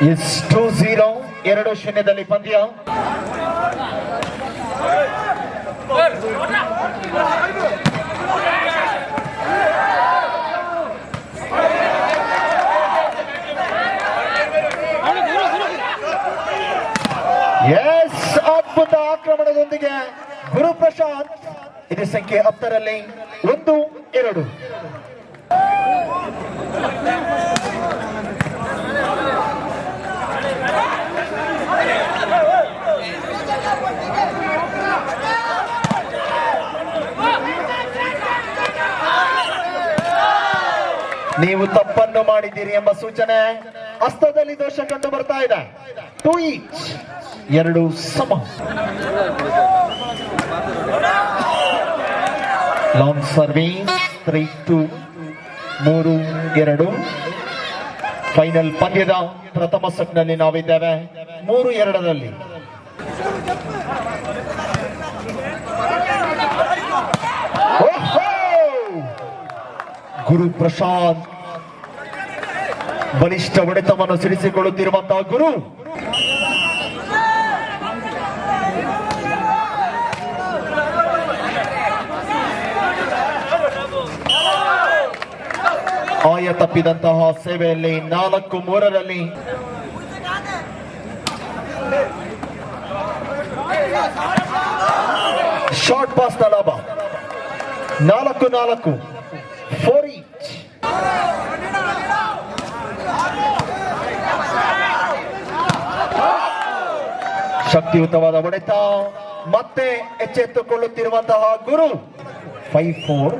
Is 2-0 2-0 ಪಂದ್ಯ. S, ಅದ್ಭುತ ಆಕ್ರಮಣದೊಂದಿಗೆ ಗುರು ಪ್ರಶಾಂತ್. ಇದು ಸಂಖ್ಯೆ 10ರಲ್ಲಿ 1-2. ನೀವು ತಪ್ಪನ್ನು ಮಾಡಿದ್ದೀರಿ ಎಂಬ ಸೂಚನೆ. ಹಸ್ತದಲ್ಲಿ ದೋಷ ಕಂಡು ಬರ್ತಾ ಇದೆ. 2 ಈಚ್, 2 ಸಮ. Long service 3-2, 3-2. ಫೈನಲ್ ಪಂದ್ಯದ ಪ್ರಥಮ ಸೆಟ್ನಲ್ಲಿ ನಾವಿದ್ದೇವೆ 3-2ರಲ್ಲಿ. ಗುರು ಪ್ರಶಾಂತ್ ಬಲಿಷ್ಠ ಹೊಡೆತವನ್ನು ಸಿಡಿಸಿಕೊಳ್ಳುತ್ತಿರುವಂತಹ ಗುರು. ಆಯ ತಪ್ಪಿದಂತಹ ಸೇವೆಯಲ್ಲಿ 4-3ರಲ್ಲಿ. ಶಾರ್ಟ್ ಪಾಸ್ ನ ಲಾಭ. 4-4, 4 ಈಚ್. ಶಕ್ತಿಯುತವಾದ ಹೊಡೆತ, ಮತ್ತೆ ಎಚ್ಚೆತ್ತುಕೊಳ್ಳುತ್ತಿರುವಂತಹ ಗುರು. 5-4.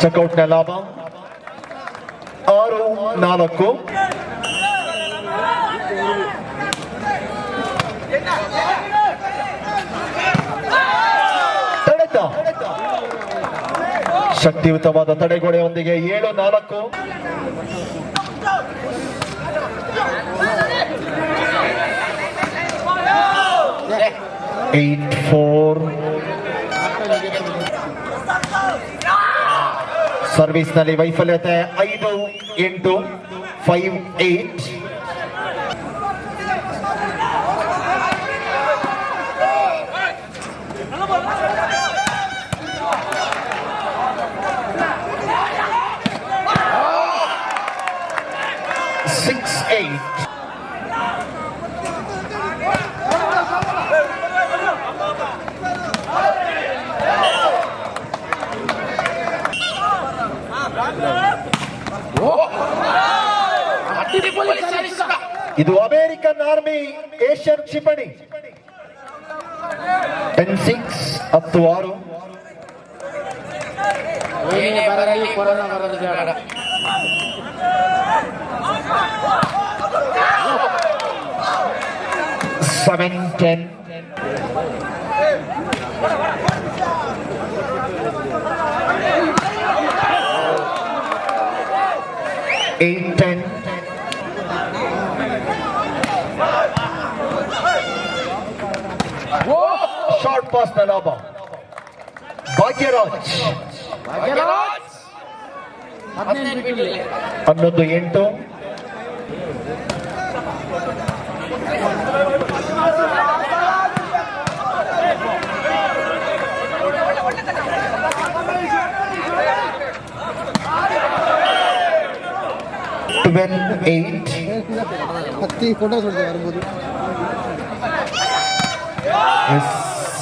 ಚೆಕ್ಔಟ್ ನ ಲಾಭ 6-4. ತಡೆತ, ಶಕ್ತಿಯುತವಾದ ತಡೆಗೋಡೆಯೊಂದಿಗೆ 7-4. 8-4. ಸರ್ವಿಸ್ ನಲ್ಲಿ ವೈಫಲ್ಯತೆ. 5-8, 5-8. ಇದು ಅಮೆರಿಕನ್ ಆರ್ಮಿ ಏಷ್ಯನ್ ಕ್ಷಿಪಣಿ. 10-6, 10-6. Seven, 10. Eight, 10. ಶಾರ್ಟ್ ಪಾಸ್ ನ ಲಾಭ. ಭಾಗ್ಯರಾಜ್ 11-8.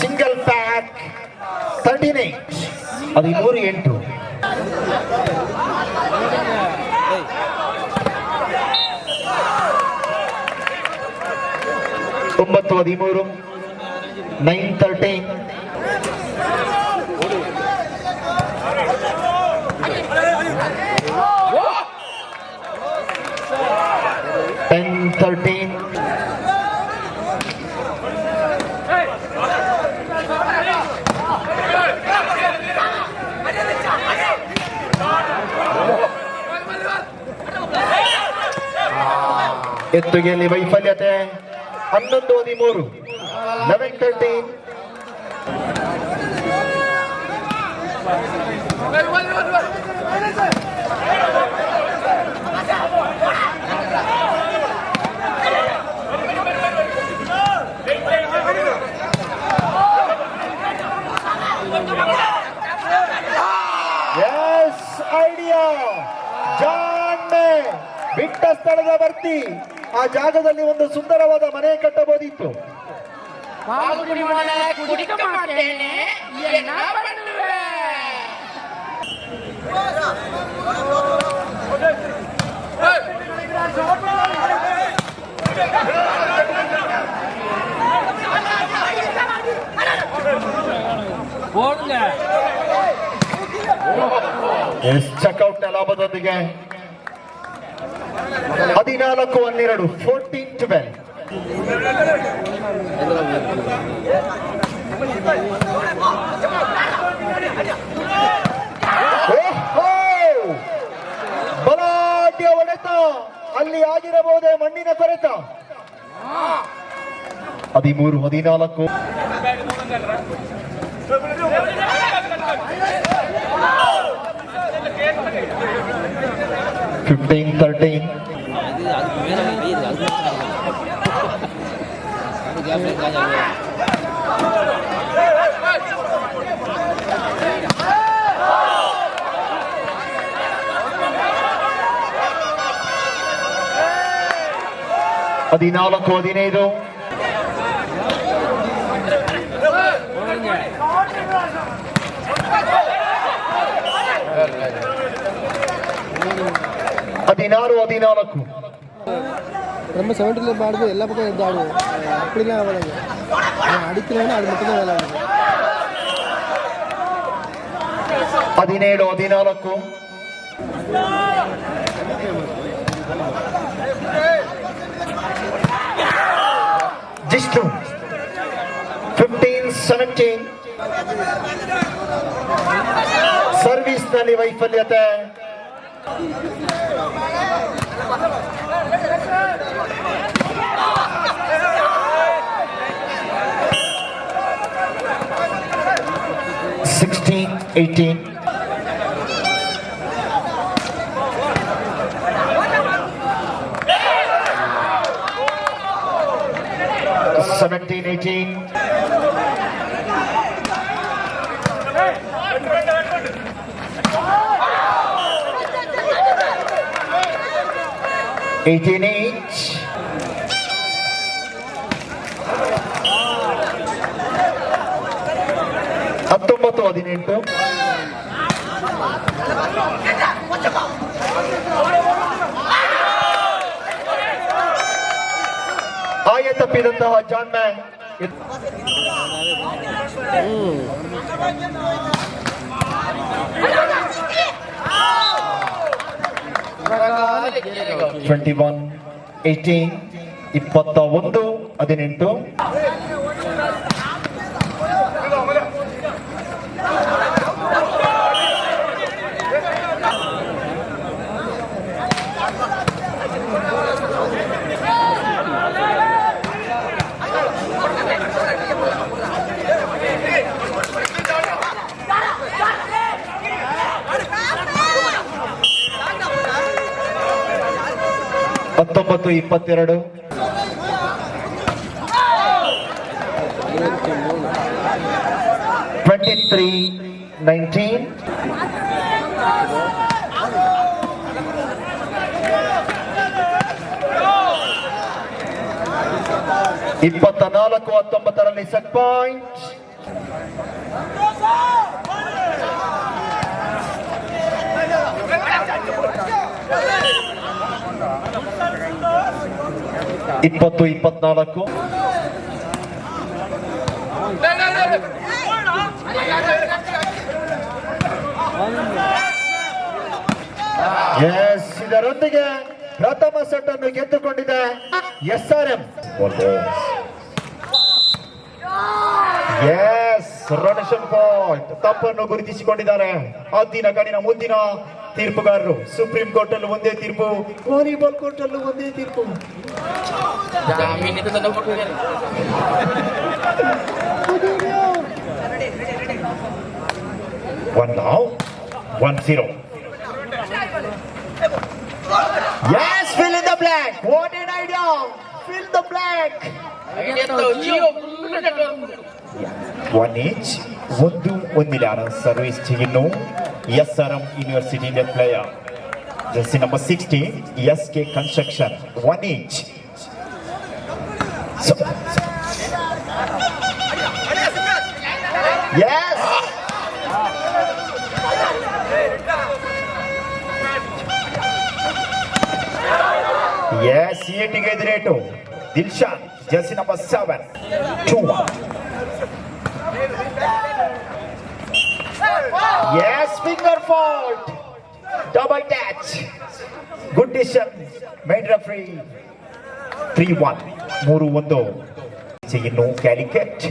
Single pack 13-8, 13-8. ಒಂಬತ್ತು 13, 9-13. ಎತ್ತುಗೆಯಲ್ಲಿ ವೈಫಲ್ಯತೆ 11-13 11-13. ಐಡಿಯಾ ಜಾಣ್ಮೆ ಬಿಟ್ಟ ಸ್ಥಳದ ಭರ್ತಿ. ಆ ಜಾಗದಲ್ಲಿ ಒಂದು ಸುಂದರವಾದ ಮನೆ ಕಟ್ಟಬಹುದಿತ್ತು. ಚೆಕ್ಔಟ್ ಲಾಭದೊಂದಿಗೆ 14-12 14-12. ಬಲಾಢ್ಯ ಹೊಡೆತ ಅಲ್ಲಿ ಆಗಿರಬಹುದೇ ಮಣ್ಣಿನ ಕೊರೆತ. 13-14. 15-13. ಹದಿನಾಲ್ಕು 15. ಹದಿನಾರು 14. நம்ம 70ல பாடுது எல்லா பக்கம் எடுத்து ஆடுவோம். அப்படிலாம் ஆடாது. அடிக்கிறேன்னா அது மட்டும் தான் விளையாடுது. 17-14. ಜಿಷ್ಟು 15-17. ಸರ್ವಿಸ್ ನಲ್ಲಿ ವೈಫಲ್ಯತೆ. 16-18. 17-18. 18-8. 19-18. ಆಯ ತಪ್ಪಿದಂತಹ ಜಾಣ್ಮೆ. Twenty-one, 18, 21-18. ಹತ್ತೊಂಬತ್ತು 22. 23-19. 24-19 ಸೆಟ್ ಪಾಯಿಂಟ್. ಇಪ್ಪತ್ತು 24. ಇದರೊಂದಿಗೆ ಪ್ರಥಮ ಸೆಟ್ ಅನ್ನು ಗೆದ್ದುಕೊಂಡಿದೆ SRM. ರೊಟೇಷನ್ ಪಾಯಿಂಟ್ ತಪ್ಪನ್ನು ಗುರುತಿಸಿಕೊಂಡಿದ್ದಾರೆ. ಅಂದಿನ ಕಡಿನ ಮುಂದಿನ ತೀರ್ಪುಗಾರರು. ಸುಪ್ರೀಂ ಕೋರ್ಟ್ ಅಲ್ಲೂ ಒಂದೇ ತೀರ್ಪು, ವಾಲಿಬಾಲ್ ಕೋರ್ಟ್ ಅಲ್ಲೂ ಒಂದೇ ತೀರ್ಪು. One now, 1-0. Yes, fill in the blank. What an idea! Fill the blank. One each. ಒಂದಿലാണ് ಸರ್ವಿಸ್ ചെയ്യുന്നു SRM യൂണിവേഴ്സിറ്റിയിലെ player. Jersey number 16 SK construction. One each. Yes. Yes, ಏಟಿಗೆ ಎದುರೇಟು. Dilshan jersey number 7. 2-1. Yes, finger fault. Double touch. Good decision. Made referee. 3-1. 3-1. ചെയ്യുന്നു Calicut.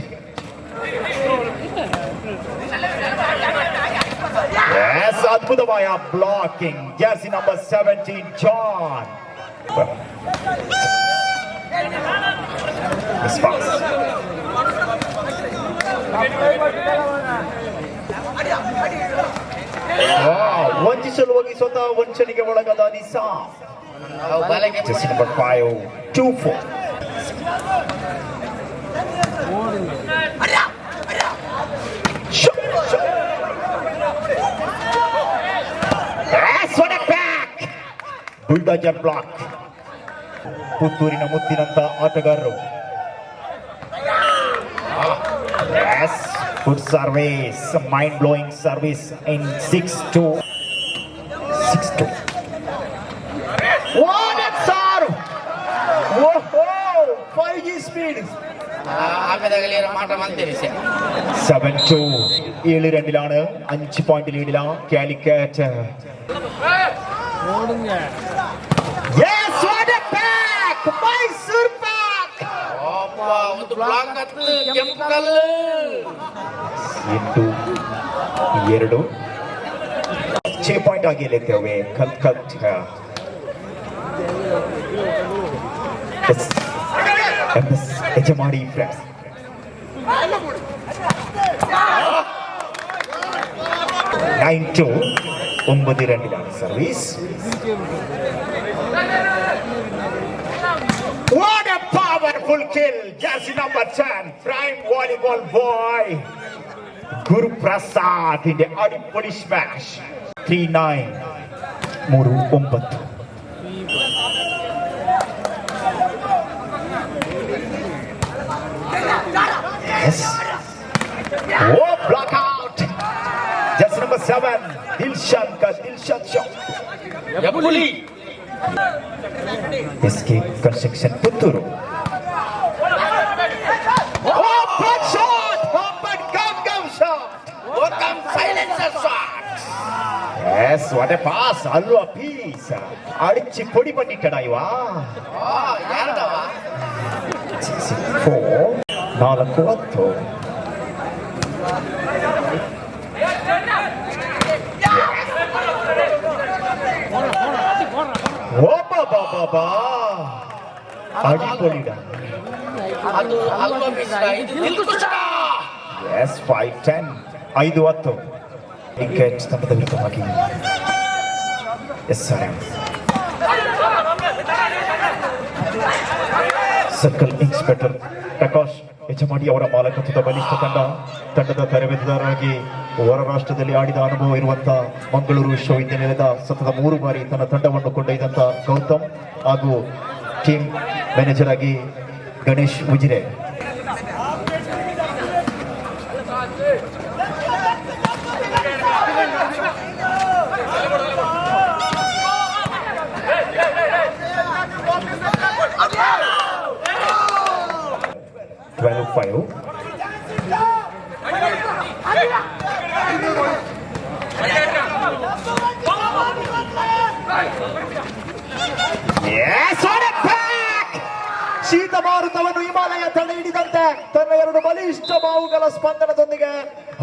Yes, അദ്ഭുതമായ blocking. Jersey number 17 John. Miss pass. ವಂಚಿಸಲು ಹೋಗಿ ಸ್ವತಃ ವಂಚನೆಗೆ ಒಳಗಾದ Nizam. Jersey number 5. 2-4. Bulldozer block. ಪುತ್ತೂರಿನ ಮುತ್ತಿನಂತ ಆಟಗಾರರು. Good service, mind blowing service in 6-2. 6-2. Serve. ಓಹೋ, 5G ಸ್ಪೀಡ್. 7-2. 7-2 5 പോയിന്റ് ലീഡിലാണ് Calicut. Yes, what a pack! Mysore pack! ಒಂದು ಬ್ಲಾಕ್ ಹತ್ತು ಕೆಂಪಲ್ 8-2 6 ಪಾಯಿಂಟ್ ಆಗಿ ಲೆಕ್ಕವೆ Calicut. Hejamadi friends. 9-2. 9-2 service. What a powerful kill! Jersey number 10, prime volleyball boy, Guru Prasad in the Adipoli smash. 3-9. 3-9. Yes. Oh, block out! Jersey number 7, Dilshan shot. ಯಪ್ಪುಲಿ SK Construction Puttur. Oh, bad shot! Oh, but gum shot! come silencer shot. Yes, what a pass! Allu a piece. Adichi podi pannittana iva. ಯಾರದವ 4 4-8. ಬಾಬಾ ಅಡಿಪೊಳಿಡ. ಅದು ಅಲ್ವಾ miss ಇದು ದಿಲ್ಕುಶ. Yes, 5-10. 5-10. Wicket ಸ್ತಂಭದ ವಿರುದ್ಧವಾಗಿ SRM. Circle inspector Prakash Hejamadi ಅವರ ಮಾಲಕತ್ವದ ಬಲಿಷ್ಠ ತಂಡದ ತರಬೇತುದಾರರಾಗಿ ಹೊರ ರಾಷ್ಟ್ರದಲ್ಲಿ ಆಡಿದ ಅನುಭವ ಇರುವಂತಹ ಮಂಗಳೂರು ವಿಶ್ವವಿದ್ಯಾನಿಲಯದ ಸತತ 3 ಬಾರಿ ತನ್ನ ತಂಡವನ್ನು ಕೊಂಡೊಯ್ದಂತ ಗೌತಮ್ ಹಾಗೂ ಟೀಮ್ ಮ್ಯಾನೇಜರ್ ಆಗಿ ಗಣೇಶ್ ಉಜಿರೆ. ಶೀತ ಮಾರುತವನ್ನು ಹಿಮಾಲಯ ತಡೆ ಹಿಡಿದಂತೆ ತನ್ನ 2 ಬಲಿಷ್ಠ ಬಾಹುಗಳ ಸ್ಪಂದನದೊಂದಿಗೆ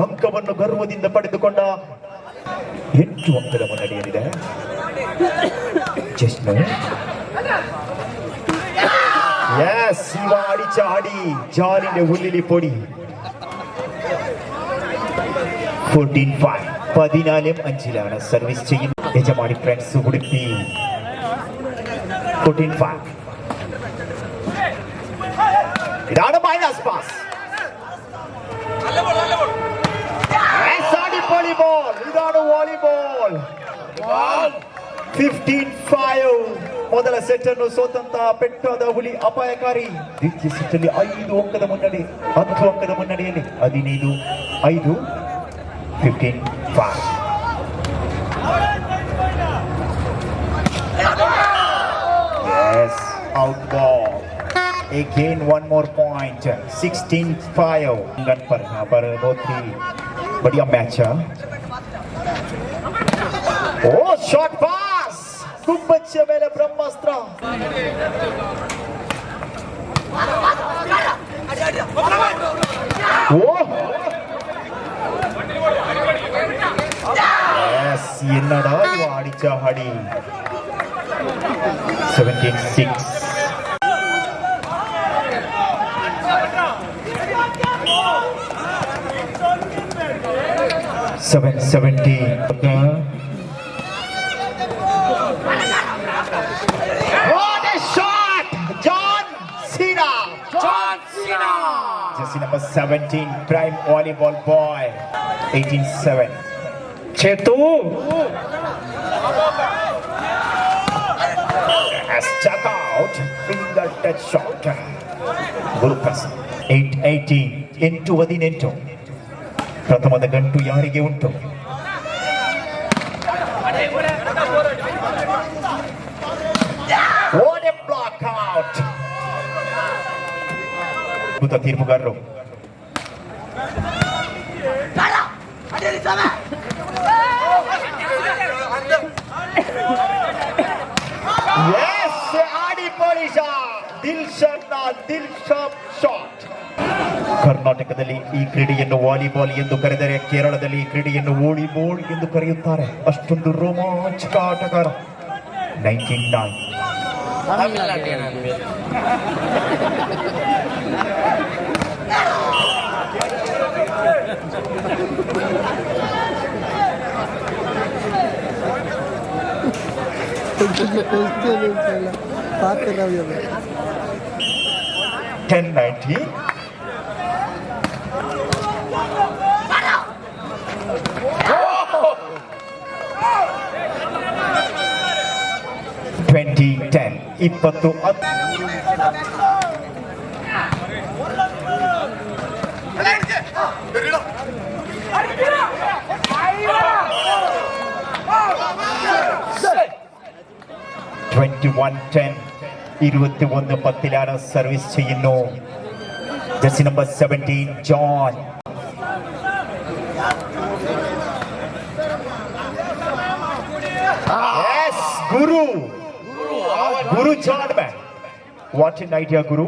ಅಂಕವನ್ನು ಗರ್ವದಿಂದ ಪಡೆದುಕೊಂಡ 8 ಅಂಕದ ಮುನ್ನಡೆಯಲ್ಲಿದೆ. ഇവ അടിച്ചാടി ജാലിന്റെ ഉള്ളിൽ പൊടി. 14-5 14-5 സർവീസ് ചെയ്യുന്ന യജമാനി ഫ്രണ്ട്സ് ഉടുപ്പി. 14-5 ഇതാണ് മൈനസ് പാസ്. വോളിബോൾ ഇതാണ് വോളിബോൾ. 15-5 ಮೊದಲ ಸೆಟ್ ಅನ್ನು ಸೋತಂತ ಪೆಟ್ಟಾದ ಹುಲಿ ಅಪಾಯಕಾರಿ. ದ್ವಿತೀಯ ಸೆಟ್ ಅಲ್ಲಿ 5 ಅಂಕದ ಮುನ್ನಡೆ, 10 ಅಂಕದ ಮುನ್ನಡೆಯಲ್ಲಿ 15-5 15-5. Yes, out ball. Again one more point. 16-5. Gun पर बहुत ही बढ़िया मैच है. Oh, shot pass. कुंभच्चे मेले ब्रह्मास्त्र. Oh. Yes, എന്നടാ ഇവ അടിച്ച ഹടി. 17-6. What a shot! John Cena! Jersey number 17, prime volleyball boy. 18-7. Chetu! Has struck out. Finger touch shot. Good pass. 8-18. Into 18. ಪ್ರಥಮದ ಗಂಟು ಯಾರಿಗೆ ಉಂಟು? What a block out! ಅದ್ಭುತ ತೀರ್ಪುಗಾರರು. Yes, ಆಡಿ ಪೊಲೀಸ ದಿಲ್ ಶಾಟ್ ಶಾಟ್. ಕರ್ನಾಟಕದಲ್ಲಿ ಈ ಕ್ರೀಡೆಯನ್ನು ವಾಲಿಬಾಲ್ ಎಂದು ಕರೆದರೆ ಕೇರಳದಲ್ಲಿ ಈ ಕ್ರೀಡೆಯನ್ನು ವೋಲಿಬಾಲ್ ಎಂದು ಕರೆಯುತ್ತಾರೆ. ಅಷ್ಟೊಂದು ರೋಮಾಂಚಕ ಆಟಗಾರ. 19-9. $10-19. 20-10. 20 21-10. 21-10 സർവീസ് ചെയ്യുന്നു jersey number 17 John. Yes, Guru John man. What an idea, Guru.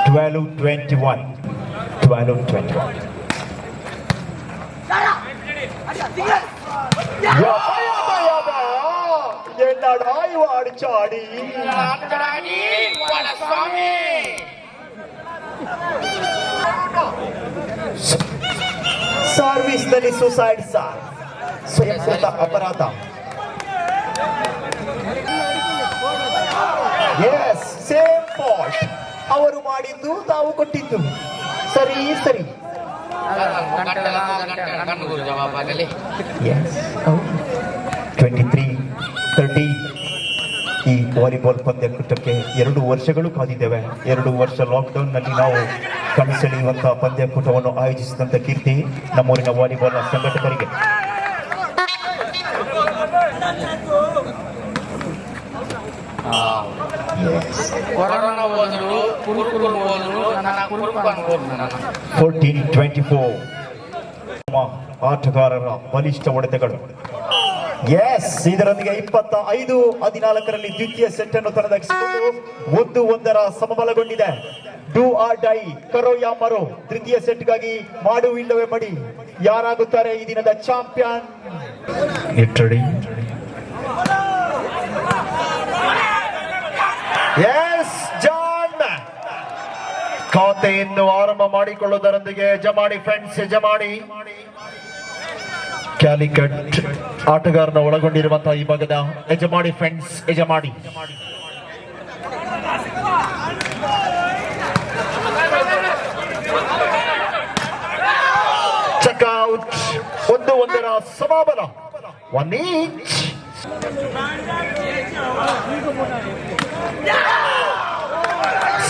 $12-21. என்னடா இவ அடிச்சாடி. ಸರ್ವಿಸ್ ನಲ್ಲಿ ಸುಸೈಡ್ ಸಾರ್ ಸ್ವಯಂ ಅಪರಾಧ. Yes, same fault. ಅವರು ಮಾಡಿದ್ದು ತಾವು ಕೊಟ್ಟಿದ್ದು. ಸರಿ 23-30. ಈ ವಾಲಿಬಾಲ್ ಪಂದ್ಯಕೂಟಕ್ಕೆ 2 ವರ್ಷಗಳು ಕಾದಿದ್ದೇವೆ. 2 ವರ್ಷ ಲಾಕ್ಡೌನ್ ನಲ್ಲಿ ನಾವು ಕಣಸೆಳೆಯುವಂತಹ ಪಂದ್ಯಕೂಟವನ್ನು ಆಯೋಜಿಸಿದಂತ ಕೀರ್ತಿ ನಮ್ಮೂರಿನ ವಾಲಿಬಾಲ್ ಸಂಘಟಕರಿಗೆ. ಕೊರೋನಾ ಹೋದ್ರು ಕುರುಕುರು ಹೋದ್ರು ನನ್ನ ಕುರುಕು ಅನ್ಬೋದು ನನ್ನ 14-24. ಆಟಗಾರರ ಬಲಿಷ್ಠ ಹೊಡೆತಗಳು. ಎಸ್, ಇದರೊಂದಿಗೆ 25-14 ದ್ವಿತೀಯ ಸೆಟ್ ಅನ್ನು ತನ್ನದಾಗಿಸಿಕೊಂಡು 1-1 ಸಮಬಲಗೊಂಡಿದೆ. ಡೂ ಆರ್ ಡೈ, ಕರೋ ಯಾ ಮರೋ. ತೃತೀಯ ಸೆಟ್ಗಾಗಿ ಮಾಡು ಇಲ್ಲವೇ ಮಡಿ. ಯಾರಾಗುತ್ತಾರೆ ಈ ದಿನದ ಚಾಂಪಿಯನ್? ಎಸ್, ಜಾನ್ ಖಾತೆಯನ್ನು ಆರಂಭ ಮಾಡಿಕೊಳ್ಳುವುದರೊಂದಿಗೆ ಯಜಮಾಡಿ ಫ್ರೆಂಡ್ಸ್, ಯಜಮಾಡಿ ಕ್ಯಾಲಿಕಟ್ ಆಟಗಾರನ ಒಳಗೊಂಡಿರುವಂತಹ ಈ ಭಾಗದ ಯಜಮಾಡಿ ಫ್ರೆಂಡ್ಸ್, ಯಜಮಾಡಿ ಚೆಕ್ಔಟ್. 1-1 ಸಮಾಬಲ. 1 ಈಚ್.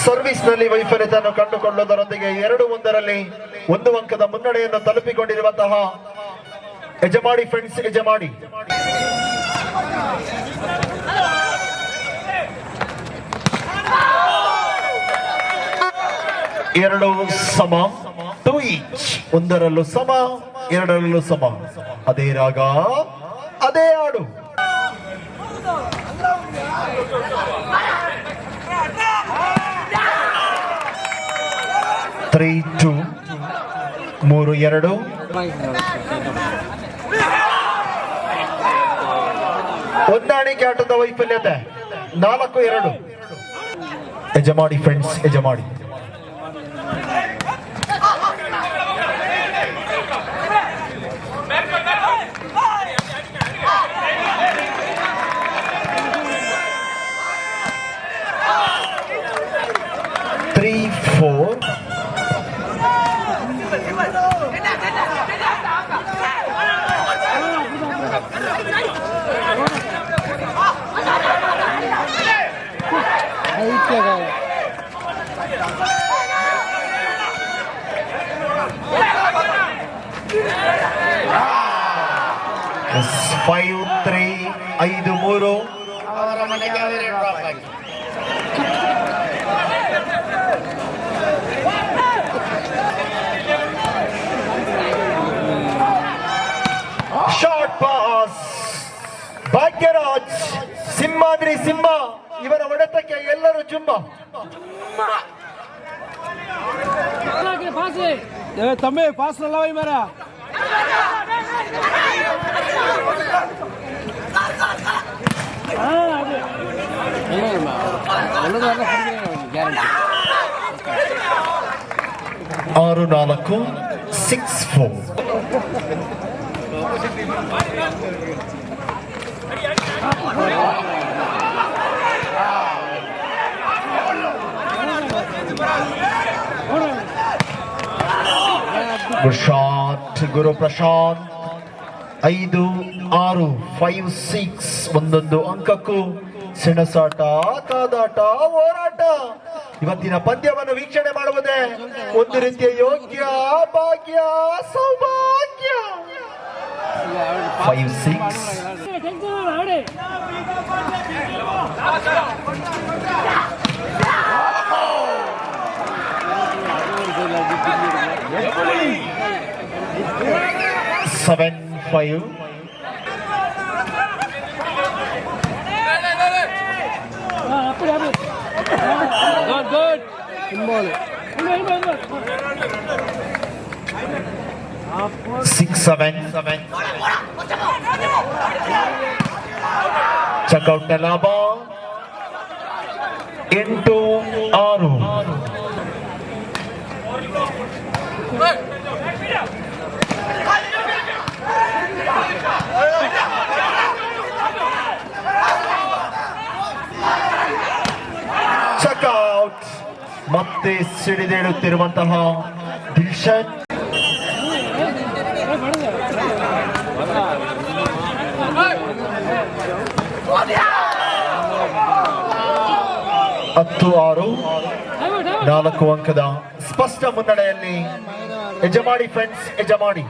ಸರ್ವಿಸ್ ನಲ್ಲಿ ವೈಫಲ್ಯತೆಯನ್ನು ಕಂಡುಕೊಳ್ಳುವುದರೊಂದಿಗೆ 2-1 1 ಅಂಕದ ಮುನ್ನಡೆಯನ್ನು ತಲುಪಿಕೊಂಡಿರುವಂತಹ ಯಜಮಾಡಿ ಫ್ರೆಂಡ್ಸ್, ಯಜಮಾಡಿ. ಎರಡು ಸಮ, 2 ಈಚ್. 1ರಲ್ಲೂ ಸಮ, 2ರಲ್ಲೂ ಸಮ. ಅದೇ ರಾಗ, ಅದೇ ಹಾಡು. ತ್ರೀ 2, 3-2. ಹೊಂದಾಣಿಕೆ ಆಟದ ವೈಫಲ್ಯತೆ. 4-2 ಯಜಮಾಡಿ ಫ್ರೆಂಡ್ಸ್, ಯಜಮಾಡಿ. ಫೈವ್ 3 5-3 ಅವರ ಮನೆಗೆ ಅವರೇ ಡ್ರಾಪ್ ಆಗಿ. Short pass. ಭಾಗ್ಯರಾಜ್, ಸಿಂಹಾದ್ರಿ ಸಿಂಹ, ಇವರ ಹೊಡೆತಕ್ಕೆ ಎಲ್ಲರೂ ಜುಮ್ಮ. ತಮ್ಮೆ ಪಾಸ್ ಅಲ್ಲ ವೈ ಮರ. ಆರು 4 6-4. ಶಾಟ್ ಗುರು ಪ್ರಶಾಂತ್. 5-6 5-6. 1 ಅಂಕಕ್ಕೂ ಸೆಣಸಾಟ, ಕಾದಾಟ, ಹೋರಾಟ. ಇವತ್ತಿನ ಪಂದ್ಯವನ್ನು ವೀಕ್ಷಣೆ ಮಾಡುವುದೇ ಒಂದು ರೀತಿಯ ಯೋಗ್ಯ, ಭಾಗ್ಯ, ಸೌಭಾಗ್ಯ. 5-6. Seven 5. Good. 6-7. Checkout Nalaba. 8-6. Checkout. ಮತ್ತೆ ಸಿಡಿದೇಳುತ್ತಿರುವಂತಹ ದಿಲ್ಶನ್. ಹತ್ತು 6 4 ಅಂಕದ ಸ್ಪಷ್ಟ ಮುನ್ನಡೆಯಲ್ಲಿ ಯಜಮಾಡಿ ಫ್ರೆಂಡ್ಸ್, ಯಜಮಾಡಿ.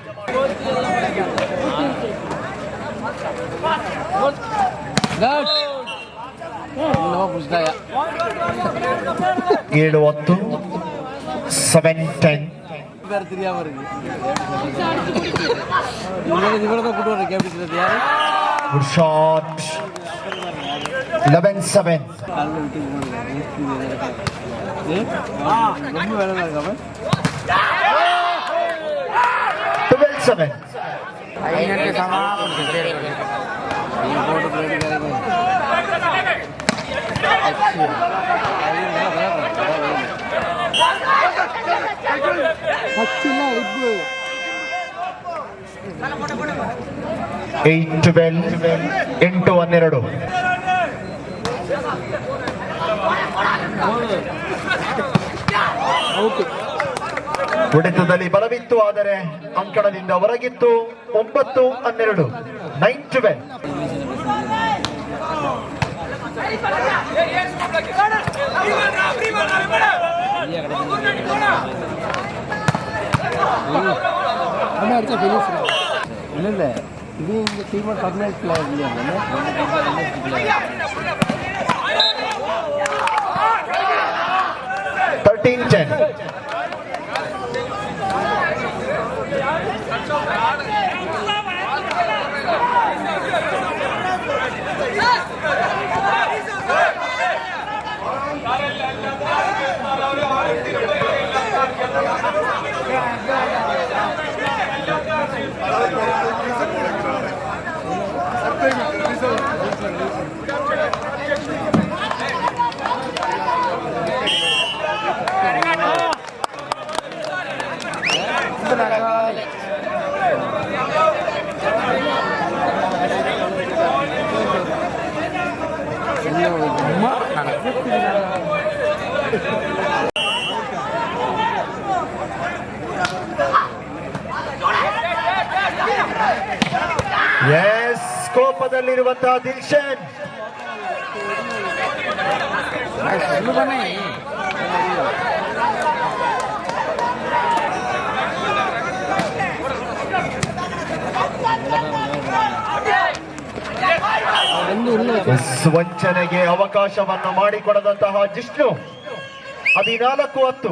7-10 7-10. ಇವರದ್ದು ಕೊಟ್ಟರು ಕ್ಯಾಪಿಟಲ್ ಯಾರು Good shot. 11-7. 12-7. అయినట్టే సమానం ಹಚ್ಚಿಲ್ಲ ಇಬ್ಬರು 8-12. 8-12. ಹೊಡೆತದಲ್ಲಿ ಬಲವಿತ್ತು, ಆದರೆ ಅಂಕಣದಿಂದ ಹೊರಗಿತ್ತು. 9-12. 9-12. ಅಮ್ಮ ಅಡಿಕೆ ಫಿನಿಶ್ ಇಲ್ಲ ಇದು ಹಿಂಗೆ ಟೀಮ್ ಪರ್ಮನೆಂಟ್ ಪ್ಲೇಯರ್ ಇಲ್ಲ 13-10. ಎಸ್, ಕೋಪದಲ್ಲಿರುವಂತಹ ದಿಲ್ಶನ್. ವಂಚನೆಗೆ ಅವಕಾಶವನ್ನು ಮಾಡಿಕೊಡದಂತಹ ಜಿಷ್ಣು. 14-10.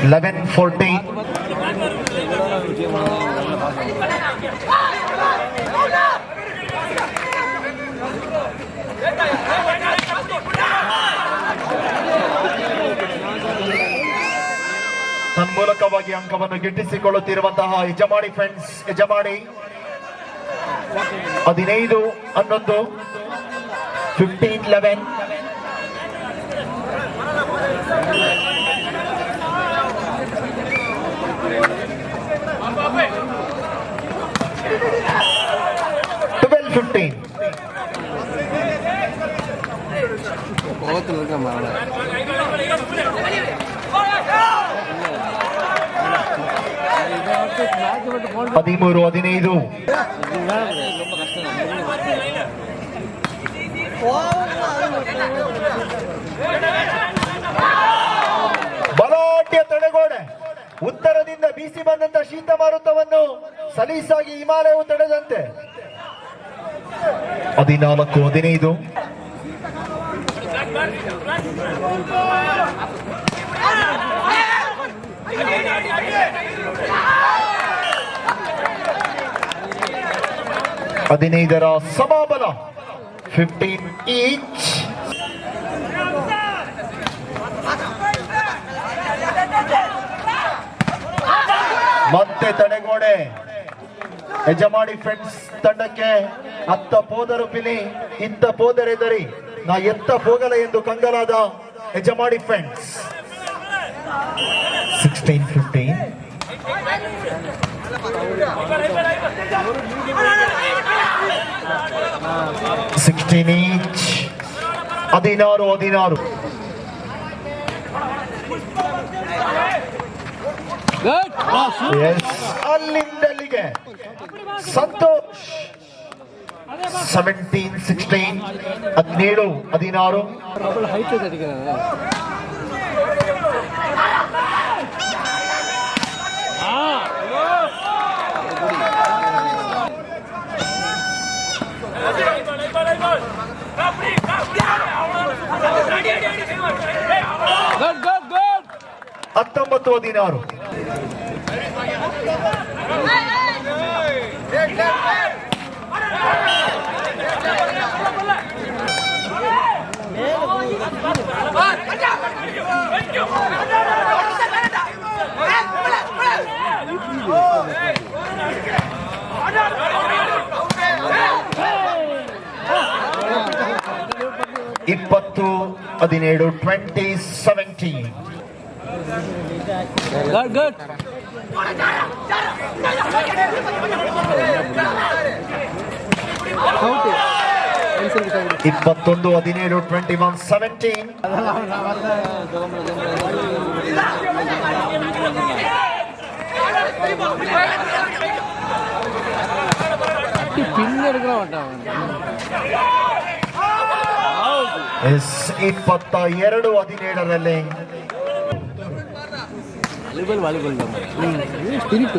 Eleven 14. ತನ್ಮೂಲಕವಾಗಿ ಅಂಕವನ್ನು ಗಿಟ್ಟಿಸಿಕೊಳ್ಳುತ್ತಿರುವಂತಹ ಯಜಮಾಡಿ ಫ್ರೆಂಡ್ಸ್. ಯಜಮಾಡಿ 15-11. 15-11. ಹದಿಮೂರು 15. ಬಲಾಢ್ಯ ತಡೆಗೋಡೆ. ಉತ್ತರದಿಂದ ಬೀಸಿ ಬಂದಂತ ಶೀತ ಮಾರುತವನ್ನು ಸಲೀಸಾಗಿ ಹಿಮಾಲಯವು ತಡೆದಂತೆ. 14-15. ಹದಿನೈದರ ಸಮಾಬಲ. 15 ಈಚ್. ಮತ್ತೆ ತಡೆಗೋಡೆ. ಯಜಮಾಡಿ ಫ್ರೆಂಡ್ಸ್ ತಂಡಕ್ಕೆ ಅತ್ತ ಪೋದರು ಪಿಲಿ, ಇತ್ತ ಪೋದರೆದರಿ, ನಾ ಎತ್ತ ಹೋಗಲ ಎಂದು ಕಂಗಲಾದ ಯಜಮಾಡಿ ಫ್ರೆಂಡ್ಸ್. 16-15. 16 ಈಚ್. 16-16. ಅಲ್ಲಿಂದಲ್ಲಿಗೆ ಸಂತೋಷ್. 17-16. 17-16. ಹೈಟ್ ಅಡಿಕೆ 19-16. ಇಪ್ಪತ್ತು 17 2017. Good. 21-17 21-17. ಎಸ್ 22-17ರಲ್ಲಿ ಸ್ಪಿರಿಟ್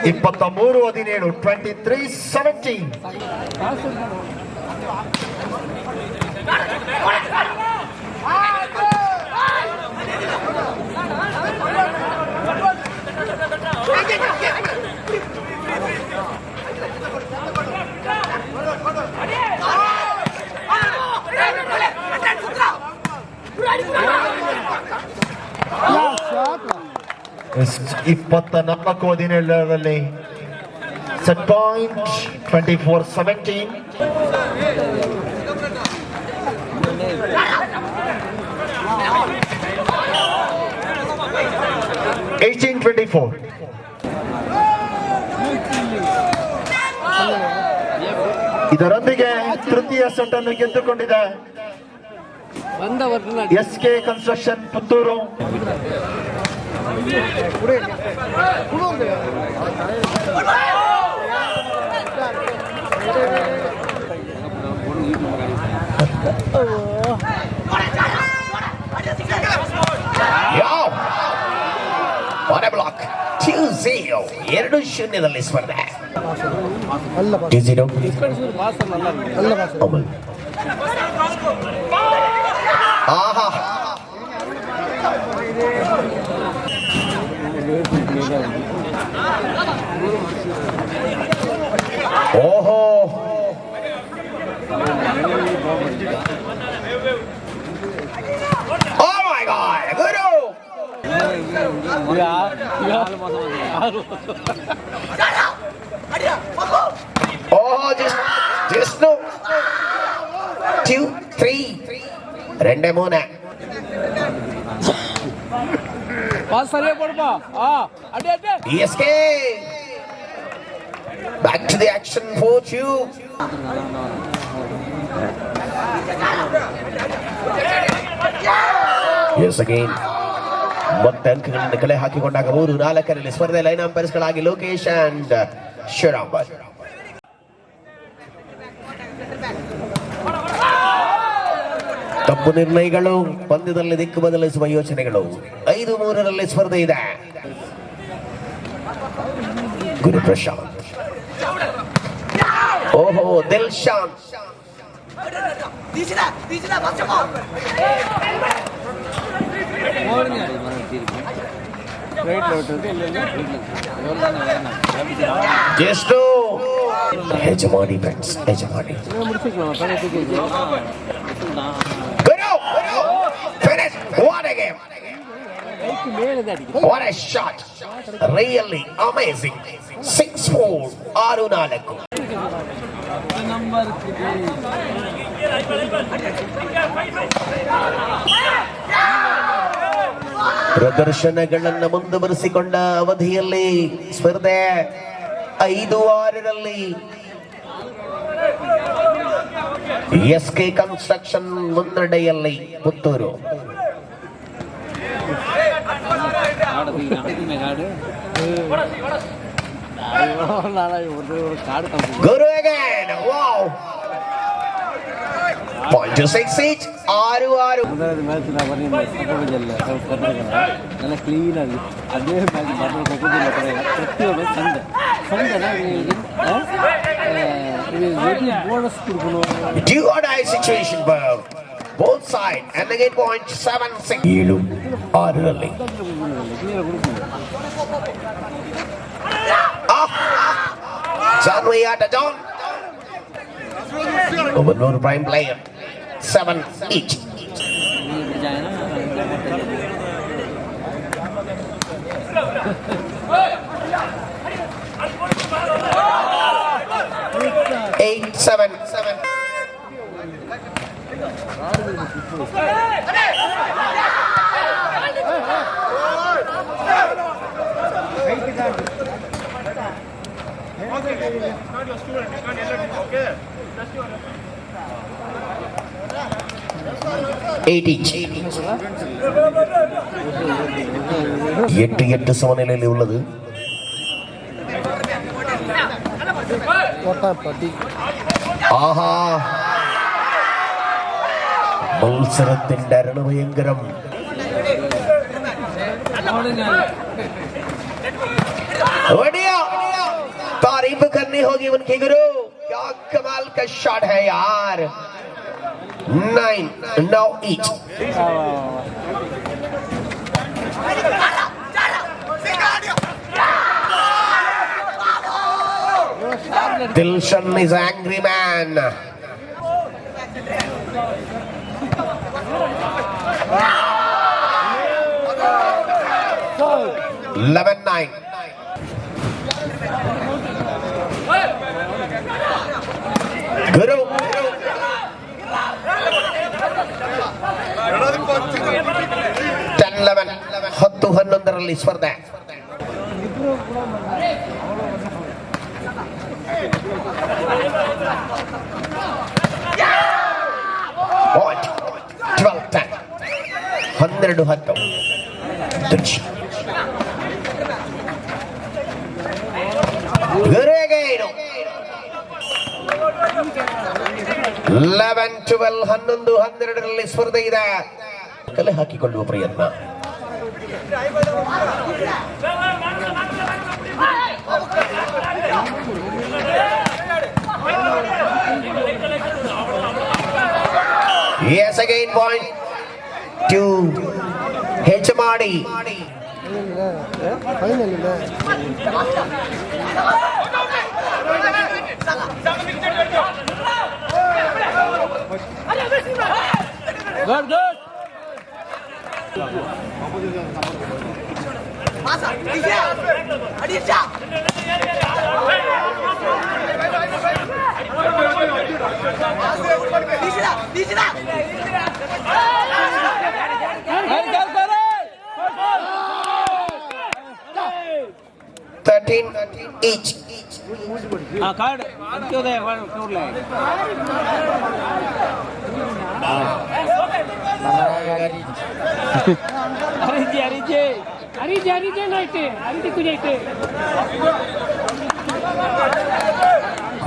23-17 23-17. ಎಸ್ 24-17ರಲ್ಲಿ ಸೆಟ್ ಪಾಯಿಂಟ್ 24-17. 18-24. ಇದರೊಂದಿಗೆ ತೃತೀಯ ಸೆಟ್ ಅನ್ನು ಗೆದ್ದುಕೊಂಡಿದೆ SK ಕನ್ಸ್ಟ್ರಕ್ಷನ್ ಪುತ್ತೂರು. ಬ್ಲಾಕ್ 2-0 2-0 ಸ್ಪರ್ಧೆ. ಆಹಾ ಓಹೋ Oh my God, Guru! Oh, just no. 2, 3. Rende mona. Pass sariya podpa. Ade. ESK. Back to the action for you. Yes again. ಮತ್ತೆ ಅಂಕಗಳನ್ನು ಕಲೆ ಹಾಕಿಕೊಂಡಾಗ 3-4ರಲ್ಲಿ ಸ್ಪರ್ಧೆ ಲೈನ್ ಅಂಪೈರ್ಸ್ಗಳಾಗಿ ಲೋಕೇಶ್ ಅಂಡ್ ಶಿವರಾಂಬರ್. ತಪ್ಪು ನಿರ್ಣಯಗಳು ಪಂದ್ಯದಲ್ಲಿ ದಿಕ್ಕು ಬದಲಿಸುವ ಯೋಚನೆಗಳು. 5-3ರಲ್ಲಿ ಸ್ಪರ್ಧೆ ಇದೆ. ಗುರುಪ್ರಶಾಂತ್. ಓಹೋ ದಿಲ್ಶಾನ್. ಎಷ್ಟು Hejamadi friends, Hejamadi. Finish. What a game. What a shot. Really amazing. 6-4 6-4. ಪ್ರದರ್ಶನಗಳನ್ನು ಮುಂದುವರಿಸಿಕೊಂಡ ಅವಧಿಯಲ್ಲಿ ಸ್ಪರ್ಧೆ 5-6ರಲ್ಲಿ SK ಕನ್ಸ್ಟ್ರಕ್ಷನ್ ಮುನ್ನಡೆಯಲ್ಲಿ Puttur. Guru again. Wow. Point to 6 each. 6-6. Clean ಆಗಿ ಅದೇ bonus do or die situation, both side and again point 7-6. 7-6 John Wayata John. Over prime player 7 each. Eight, seven. Eight each. 8 சமநிலையில் உள்ளது. ആഹാ മത്സരത്തിന്റെ രണഭയങ്കരം. तारीफ करनी होगी उनकी गुरु. क्या कमाल का शॉट है यार. 9 now each. Dilshan is angry man. 11-9. Guru. 10-11. 10-11 ಸ್ಪರ್ಧೆ. Point 12-10. 12-10. Guregaino 11-12 11-12 ಸ್ಪರ್ಧೆ ಇದೆ. ಕಲೆ ಹಾಕಿಕೊಳ್ಳುವ ಪ್ರಯತ್ನ. Yes, again point to Hejamadi. Good, good. Thirteen each. Card. Antyodaya one two line.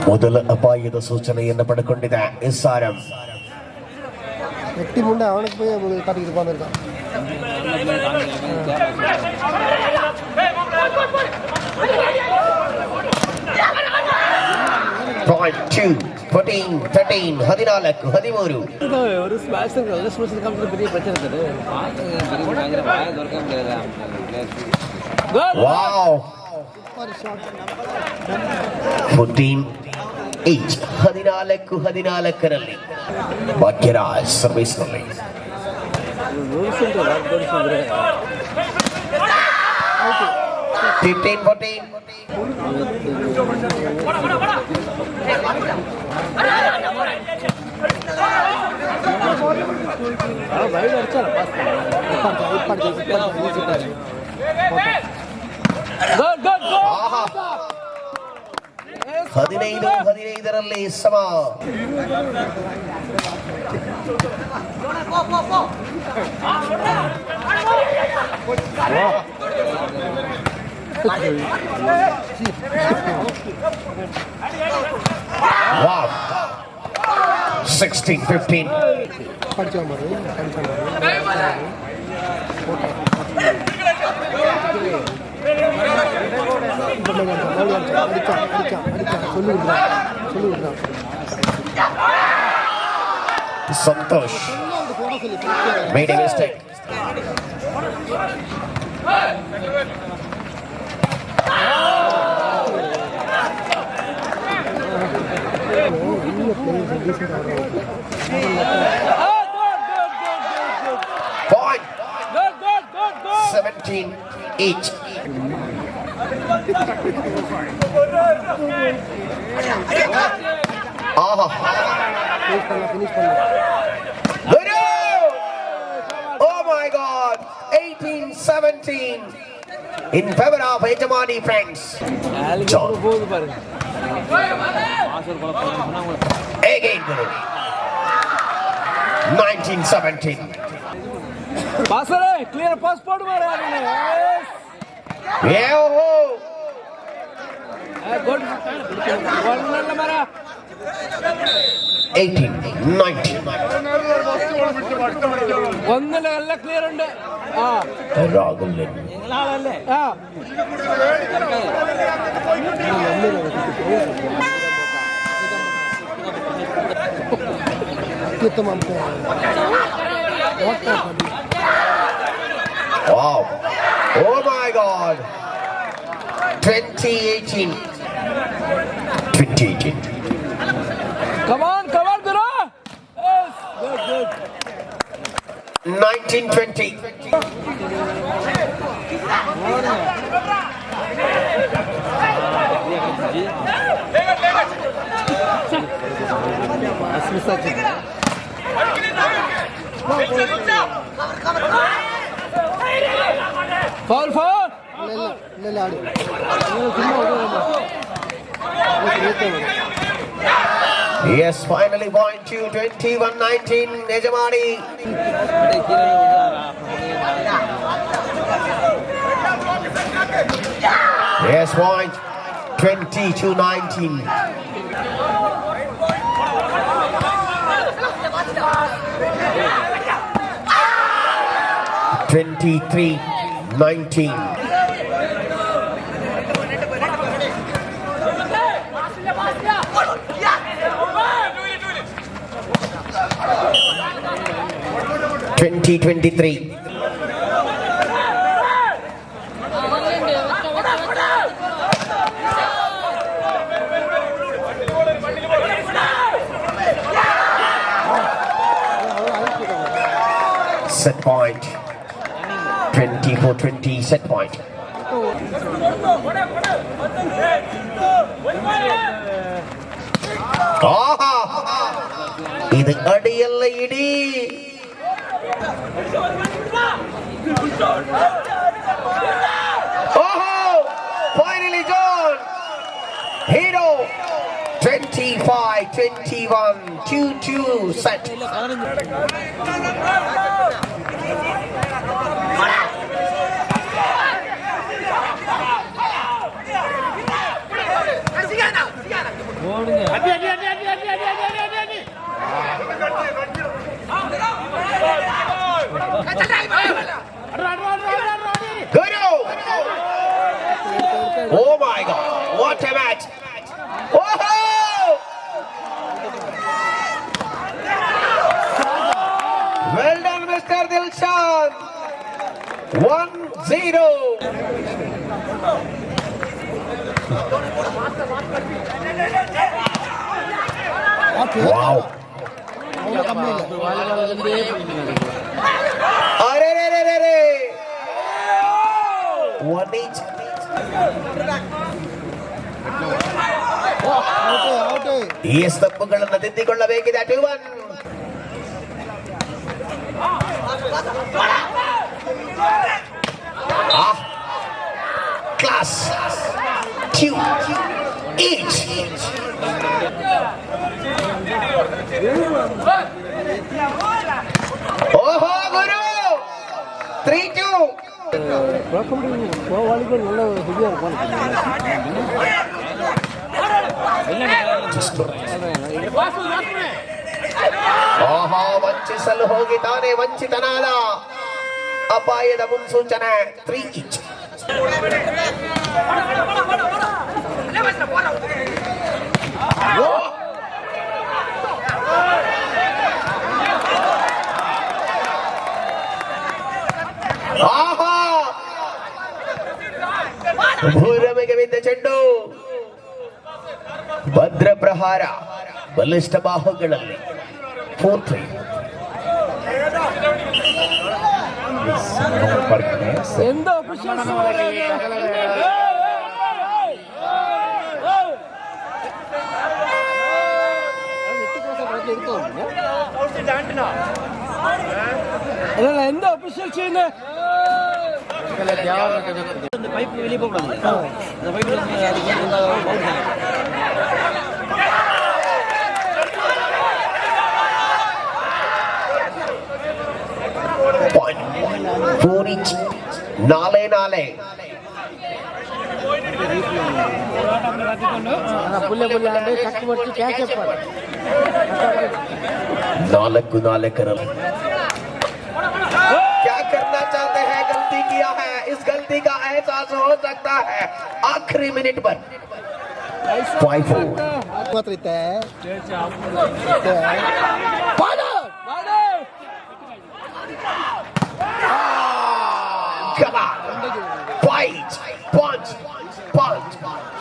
ಮೊದಲ ಅಪಾಯದ ಸೂಚನೆಯನ್ನು ಪಡೆದುಕೊಂಡಿದೆ SRM. எட்டி முண்டை அவனுக்கு போய் காட்டிக்கிட்டு உட்காந்துருக்கான். Point 2 14 13 14 13. ஒரு ஸ்மாஷ் நல்ல ஸ்மாஷ் கம்பெனி பெரிய பிரச்சனை இருக்குது. பயங்கர வாய தரக்க முடியல. Wow. 14 each. 14 ರಲ್ಲಿ ಭಾಗ್ಯರಾಜ್ ಸರ್ವಿಸ್ ನಲ್ಲಿ 15-14. ಆಹಾ 15-15 ಸಮ. Wow. 16-15. Santosh Made a mistake. Point. 17 each. Guru! Oh my God! 18-17 in favor of Hejamadi, friends. John. Again, Guru. 19-17. Clear passport. Yeah, oh. Good. 18-19. ഒന്നിലെല്ല clear ഉണ്ട് Rahulan Wow. Oh my God. 2018. 2018. Come on, Guru. Yes, good. 1920. Foul. Yes, finally point to 21-19 Hejamadi. Yes, point 22-19. (23-19). (2023). Set point 24-20 set point. ഇത് അടിയല്ല ഇടി. Finally done. Hero 25-21 2-2 set. Guru! Oh my God! What a match! Oh! Well done, Mr. Dilshan. 1-0. Wow! Arre! 1 each. ಈ ಸ್ತಂಭಗಳನ್ನು ತಿದ್ದಿಕೊಳ್ಳಬೇಕಿದೆ. 2-1. Class 2 each. Oh, Guru! 3-2. volleyball நல்ல ஹெவியா இருக்கும். ಆಹಾ, ವಂಚಿಸಲು ಹೋಗಿದ್ದಾನೆ ವಂಚಿತನಾದ. ಅಪಾಯದ ಮುನ್ಸೂಚನೆ. 3 each. ಭೂರಮೆಗೆ ಬಿದ್ದ ಚೆಂಡು ಭದ್ರ ಪ್ರಹಾರ ಬಲಿಷ್ಠ ಬಾಹುಗಳಲ್ಲಿ 4-3. எந்த officials இல்ல எந்த officials ചെയ്യുന്ന அந்த பைப் வெளிய போக கூடாது அந்த பைப்ல ನಾಳೆ ನಾಳೆ नालकु नालकरल क्या करना चाहते हैं? गलती किया है, इस गलती का एहसास हो सकता है आखिरी मिनट पर. 5-4. ಮಾತ್ರ ಇತ್ತೆ Come on. Fight. Punch. Punch.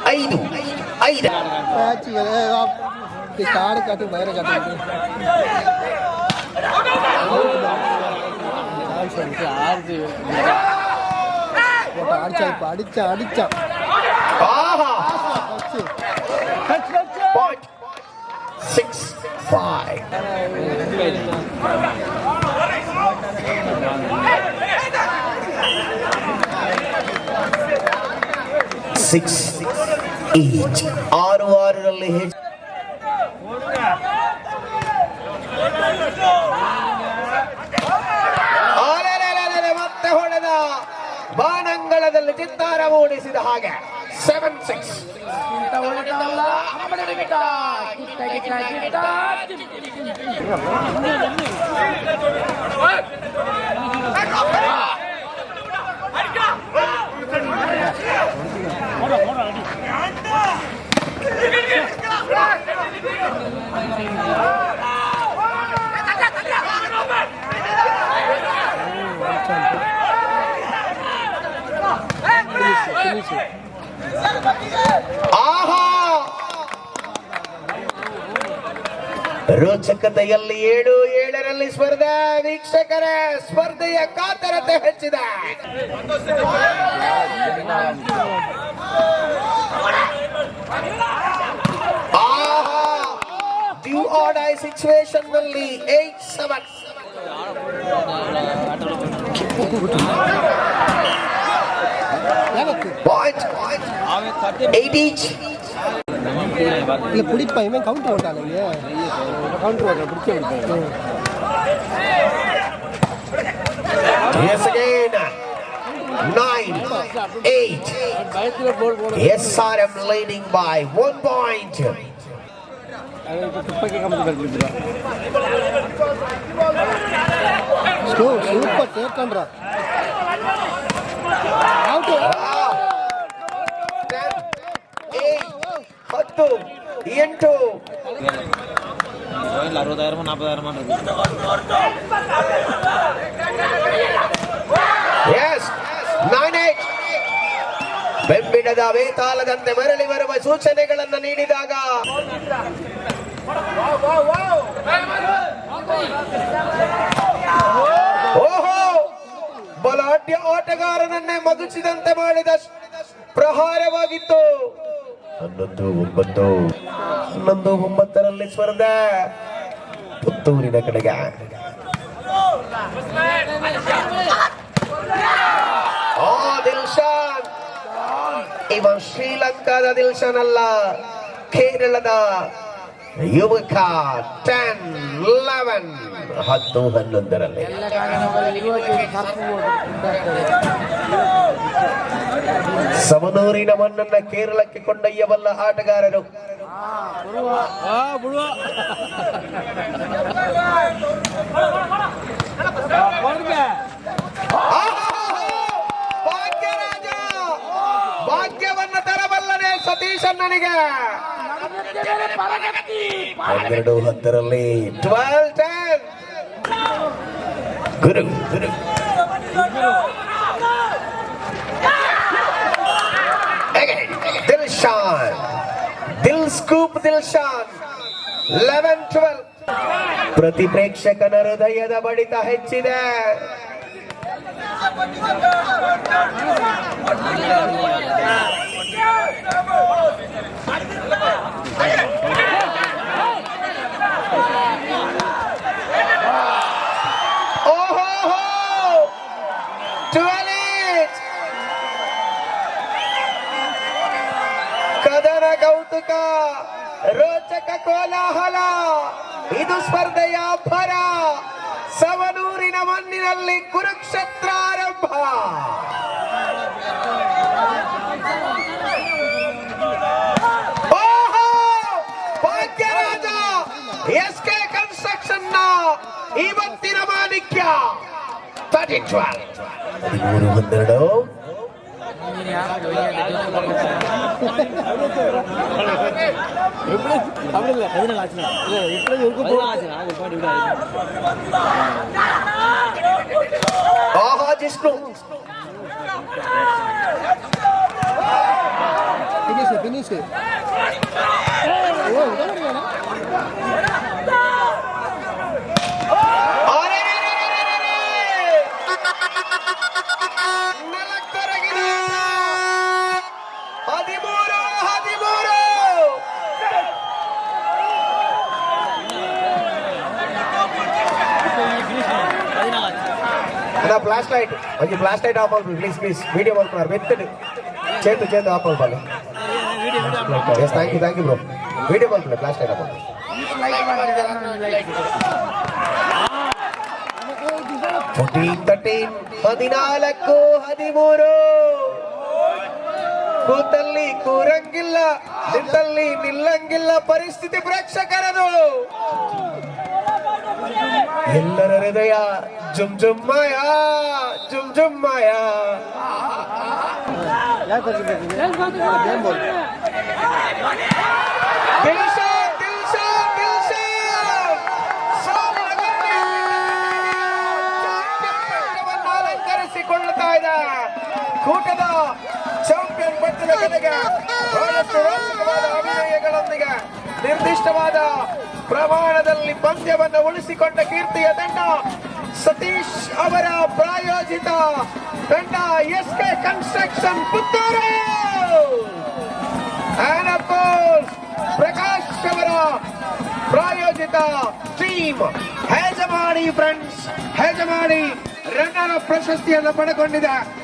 5. Match start ಕಾಟಿ ಬೈರ ಕಾಟಿ அடிச்சா இப்ப அடிச்சா ஆஹா 6-5. ಆರು ಆರರಲ್ಲಿ ಮತ್ತೆ ಹೊಡೆದ ಬಾನಂಗಳದಲ್ಲಿ ಚಿತ್ತಾರ ಮೂಡಿಸಿದ ಹಾಗೆ 7-6. ಆಹಾ ರೋಚಕತೆಯಲ್ಲಿ 7-7ರಲ್ಲಿ ಸ್ಪರ್ಧೆ. ವೀಕ್ಷಕರೇ, ಸ್ಪರ್ಧೆಯ ಕಾತರತೆ ಹೆಚ್ಚಿದೆ. ಆಹಾ ಡ್ಯೂ ಆರ್ ಡೈ ಸಿಚುವೇಶನ್ ನಲ್ಲಿ 8-7. இல்ல பிடிப்பா இவன் கவுண்டர் ஓட்டானுங்க கவுண்டர் ஓட்ட பிடிச்ச விடுப்பேன். Yes again. 9-8. SRM leading by 1 point. Super take பண்றா. அவுட். 10-8. 60,000 40,000 Yes. 9-8. ಬೆಂಬಿಡದ ವೇತಾಳದಂತೆ ಮರಳಿ ಬರುವ ಸೂಚನೆಗಳನ್ನು ನೀಡಿದಾಗ ಓಹೋ ಬಲಾಢ್ಯ ಆಟಗಾರನನ್ನೇ ಮಗುಚಿದಂತೆ ಮಾಡಿದ ಪ್ರಹಾರವಾಗಿತ್ತು. 11-9ರಲ್ಲಿ ಸ್ಪರ್ಧೆ ಪುತ್ತೂರಿನ ಕಡೆಗೆ. ದಿಲ್ಶಾನ್ ಇವ ಶ್ರೀಲಂಕಾದ ದಿಲ್ಶಾನ್ ಅಲ್ಲ, ಕೇರಳದ ಯುವಕ. 10-11ರಲ್ಲಿ ಸಮನೂರಿನ ಮಣ್ಣನ್ನ ಕೇರಳಕ್ಕೆ ಕೊಂಡೊಯ್ಯಬಲ್ಲ ಆಟಗಾರರು. ಭಾಗ್ಯರಾಜ, ಭಾಗ್ಯವನ್ನ ತರಬಲ್ಲನೆ ಸತೀಶ್ ಅಣ್ಣನಿಗೆ. 12-10ರಲ್ಲಿ 12-10. ಗುರು ಫುಲ್ ಸ್ಕೂಪ್ ದಿಲ್ಶಾನ್ 11-12. ಪ್ರತಿ ಪ್ರೇಕ್ಷಕನ ಹೃದಯದ ಬಡಿತ ಹೆಚ್ಚಿದೆ. ಓಹೋ 12. ಕದನ ಕೌತುಕ, ರೋಚಕ ಕೋಲಾಹಲ, ಇದು ಸ್ಪರ್ಧೆಯ ಭರ. ಸವನೂರಿನ ಮಣ್ಣಿನಲ್ಲಿ ಕುರುಕ್ಷೇತ್ರ ಆರಂಭ. ಓಹೋ ಭಾಗ್ಯರಾಜ SK ಕನ್ಸ್ಟ್ರಕ್ಷನ್ ನ ಇವತ್ತಿನ ಮಾಣಿಕ್ಯ 13-12. ఆహా జిష్ణు ఫినిష్ ఫ్లాష్ లైట్ కొంచెం ఫ్లాష్ లైట్ ఆఫ్ అవ్వాలి ప్లీజ్ ప్లీజ్. వీడియో పడుతున్నారు మెత్తడు చేతు ఆఫ్ అవ్వాలి. Thank you bro. వీడియో పడుతుంది ఫ్లాష్ లైట్ ఆఫ్ అవ్వాలి. 14-13 ಕೂತಲ್ಲಿ ಕೂರಂಗಿಲ್ಲ, ನಿಂತಲ್ಲಿ ನಿಲ್ಲಂಗಿಲ್ಲ ಪರಿಸ್ಥಿತಿ ಪ್ರೇಕ್ಷಕರದು. ಎಲ್ಲರ ಹೃದಯ ಜುಮ್ ಜುಮ್ಮಯ ಜುಮ್ ಜುಮ್ಮಯ. ಅಲಂಕರಿಸಿಕೊಳ್ಳುತ್ತಾ ಇದೆ ಕೂಟದ ಚಾಂಪಿಯನ್ ಪಟ್ಟದ ಕಡೆಗೆ ಬಹಳಷ್ಟು ರೋಚಕವಾದ ಅಭಿನಯಗಳೊಂದಿಗೆ ನಿರ್ದಿಷ್ಟವಾದ ಪ್ರಮಾಣದಲ್ಲಿ ಪಂದ್ಯವನ್ನು ಉಳಿಸಿಕೊಂಡ ಕೀರ್ತಿಯ ತಂಡ ಸತೀಶ್ ಅವರ ಪ್ರಾಯೋಜಿತ ತಂಡ SK construction Puttur. And of course, Prakash ಅವರ ಪ್ರಾಯೋಜಿತ ಟೀಮ್ ಹೇಜಮಾಡಿ ಫ್ರೆಂಡ್ಸ್. ಹೇಜಮಾಡಿ ರನ್ನರ್ ಪ್ರಶಸ್ತಿಯನ್ನು ಪಡೆದುಕೊಂಡಿದೆ.